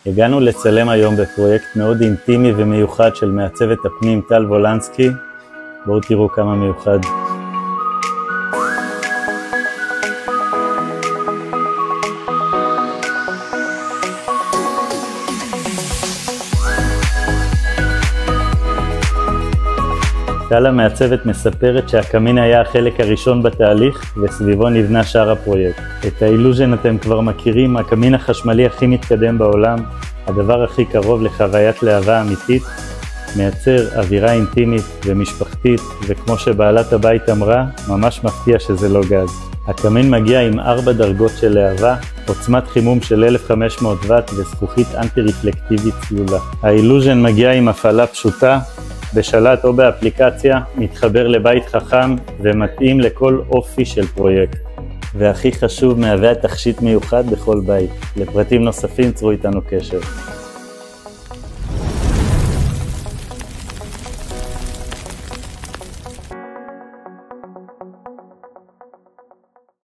הגענו לצלם היום בפרויקט מאוד אינטימי ומיוחד של מעצבת הפנים טל וולנסקי. בואו תראו כמה מיוחד. טל המעצבת מספרת שהקמין היה החלק הראשון בתהליך וסביבו נבנה שאר הפרויקט. את האילוז'ן אתם כבר מכירים, הקמין החשמלי הכי מתקדם בעולם, הדבר הכי קרוב לחוויית להבה אמיתית, מייצר אווירה אינטימית ומשפחתית, וכמו שבעלת הבית אמרה, ממש מפתיע שזה לא גז. הקמין מגיע עם 4 דרגות של להבה, עוצמת חימום של 1500 ואט וזכוכית אנטי-רפלקטיבית צלולה. האילוז'ן מגיע עם הפעלה פשוטה, בשלט או באפליקציה, מתחבר לבית חכם ומתאים לכל אופי של פרויקט. והכי חשוב, מהווה תכשיט מיוחד בכל בית. לפרטים נוספים צרו איתנו קשר.